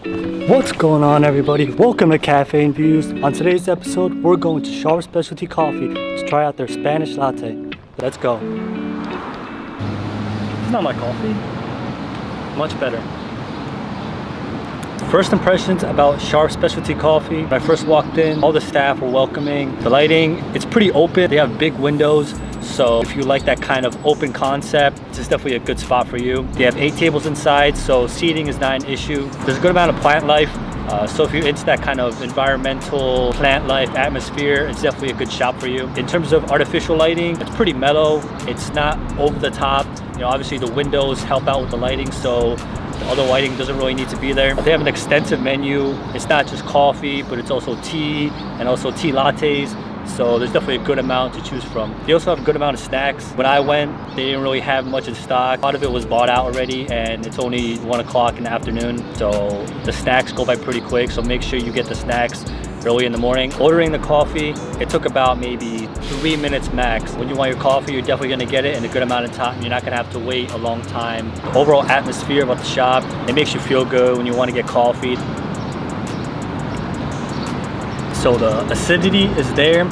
What's going on, everybody? Welcome to Cafe and Views. On today's episode, we're going to Sharp Specialty Coffee to try out their Spanish latte. Let's go. It's not my coffee. Much better. First impressions about Sharp Specialty Coffee. When I first walked in, all the staff were welcoming. The lighting, it's pretty open. They have big windows. So if you like that kind of open concept, this is definitely a good spot for you. They have 8 tables inside, so seating is not an issue. There's a good amount of plant life. So if you're into that kind of environmental plant life atmosphere, it's definitely a good shop for you. In terms of artificial lighting, it's pretty mellow. It's not over the top. You know, obviously the windows help out with the lighting, so the other lighting doesn't really need to be there. They have an extensive menu. It's not just coffee, but it's also tea and also tea lattes. So there's definitely a good amount to choose from. They also have a good amount of snacks. When I went, they didn't really have much in stock. A lot of it was bought out already, and it's only 1 o'clock in the afternoon. So the snacks go by pretty quick, so make sure you get the snacks early in the morning. Ordering the coffee, it took about maybe 3 minutes max. When you want your coffee, you're definitely gonna get it in a good amount of time. You're not gonna have to wait a long time. The overall atmosphere about the shop, it makes you feel good when you wanna get coffee. So the acidity is there.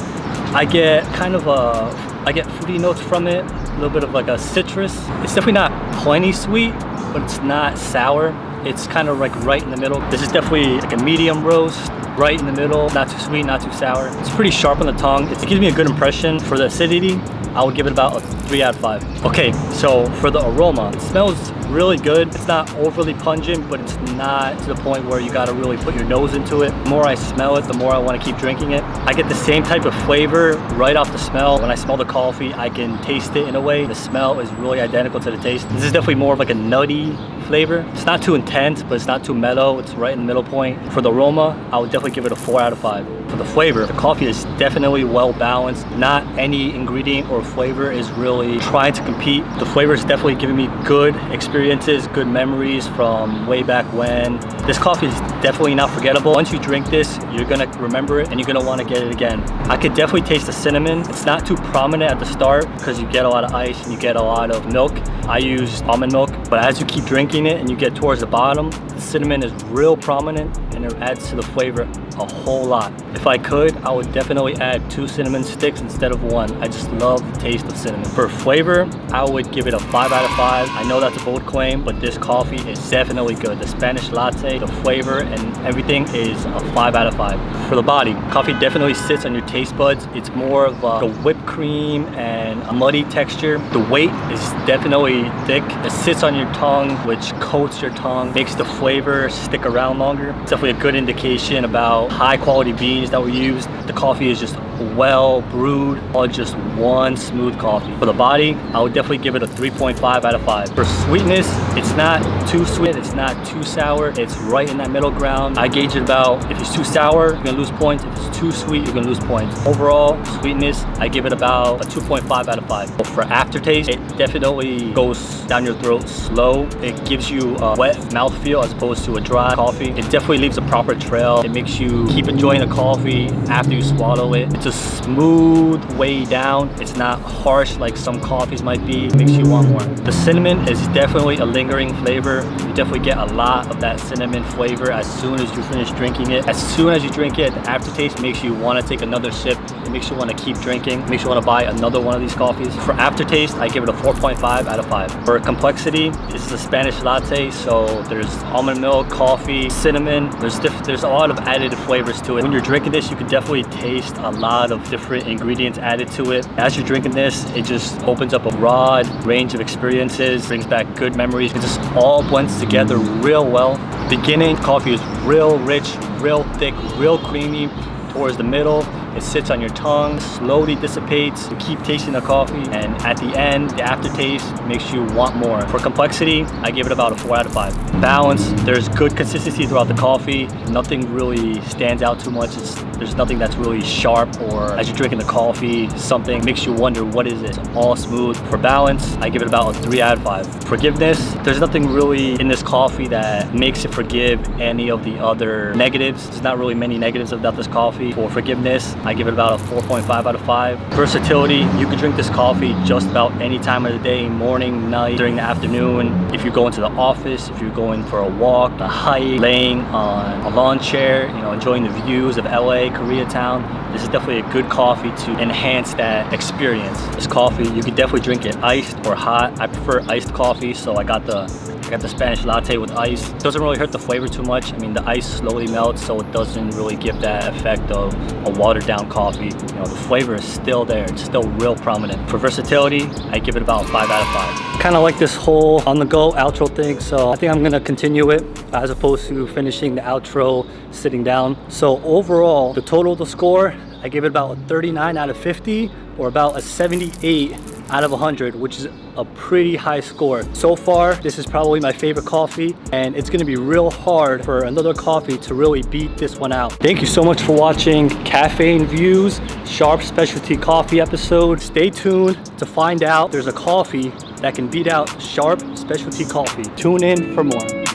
I get fruity notes from it, a little bit of like a citrus. It's definitely not plenty sweet, but it's not sour. It's kind of like right in the middle. This is definitely like a medium roast, right in the middle. Not too sweet, not too sour. It's pretty sharp on the tongue. It gives me a good impression. For the acidity, I would give it about a 3 out of 5. Okay, so for the aroma, it smells really good. It's not overly pungent, but it's not to the point where you gotta really put your nose into it. The more I smell it, the more I wanna keep drinking it. I get the same type of flavor right off the smell. When I smell the coffee, I can taste it in a way. The smell is really identical to the taste. This is definitely more of like a nutty flavor. It's not too intense, but it's not too mellow. It's right in the middle point. For the aroma, I would definitely give it a 4 out of 5. For the flavor, the coffee is definitely well balanced. Not any ingredient or flavor is really trying to compete. The flavor is definitely giving me good experiences, good memories from way back when. This coffee is definitely not forgettable. Once you drink this, you're gonna remember it and you're gonna want to get it again. I could definitely taste the cinnamon. It's not too prominent at the start because you get a lot of ice and you get a lot of milk. I use almond milk, but as you keep drinking it and you get towards the bottom, the cinnamon is real prominent and it adds to the flavor a whole lot. If I could, I would definitely add 2 cinnamon sticks instead of 1. I just love the taste of cinnamon. For flavor, I would give it a 5 out of 5. I know that's a bold claim, but this coffee is definitely good. The Spanish latte, the flavor and everything is a 5 out of 5. For the body, coffee definitely sits on your taste buds. It's more of a whipped cream and a muddy texture. The weight is definitely thick. It sits on your tongue, which coats your tongue, makes the flavor stick around longer. It's definitely a good indication about high quality beans that were used. The coffee is just well brewed, or just one smooth coffee. For the body, I would definitely give it a 3.5 out of 5. For sweetness, it's not too sweet, it's not too sour, it's right in that middle ground. I gauge it about, if it's too sour, you're gonna lose points. If it's too sweet, you're gonna lose points. Overall, sweetness, I give it about a 2.5 out of 5. For aftertaste, it definitely goes down your throat slow. It gives you a wet mouthfeel as opposed to a dry coffee. It definitely leaves a proper trail. It makes you keep enjoying the coffee after you swallow it. It's a smooth way down. It's not harsh like some coffees might be. It makes you want more. The cinnamon is definitely a lingering flavor. You definitely get a lot of that cinnamon flavor as soon as you finish drinking it. As soon as you drink it, the aftertaste makes you want to take another sip. It makes you want to keep drinking. It makes you want to buy another one of these coffees. For aftertaste, I give it a 4.5 out of 5. For complexity, this is a Spanish latte, so there's almond milk, coffee, cinnamon. There's a lot of added flavors to it. When you're drinking this, you can definitely taste a lot of different ingredients added to it. As you're drinking this, it just opens up a broad range of experiences, brings back good memories. It just all blends together real well. Beginning, coffee is real rich, real thick, real creamy. Towards the middle, it sits on your tongue, slowly dissipates. You keep tasting the coffee, and at the end, the aftertaste makes you want more. For complexity, I give it about a 4 out of 5. Balance, there's good consistency throughout the coffee. Nothing really stands out too much. There's nothing that's really sharp, or as you're drinking the coffee, something makes you wonder, what is it? It's all smooth. For balance, I give it about a 3 out of 5. Forgiveness, there's nothing really in this coffee that makes it forgive any of the other negatives. There's not really many negatives about this coffee. For forgiveness, I give it about a 4.5 out of 5. Versatility, you can drink this coffee just about any time of the day, morning, night, during the afternoon. If you go into the office, if you're going for a walk, a hike, laying on a lawn chair, you know, enjoying the views of LA, Koreatown, this is definitely a good coffee to enhance that experience. This coffee, you can definitely drink it iced or hot. I prefer iced coffee, so I got the Spanish latte with ice. It doesn't really hurt the flavor too much. I mean, the ice slowly melts, so it doesn't really give that effect of a watered down coffee. You know, the flavor is still there. It's still real prominent. For versatility, I give it about a 5 out of 5. Kind of like this whole on the go outro thing, so I think I'm gonna continue it as opposed to finishing the outro sitting down. So overall, the total of the score, I give it about a 39 out of 50 or about a 78 out of 100, which is a pretty high score. So far, this is probably my favorite coffee, and it's gonna be real hard for another coffee to really beat this one out. Thank you so much for watching Caffeine Views Sharp Specialty Coffee episode. Stay tuned to find out there's a coffee that can beat out Sharp Specialty Coffee. Tune in for more.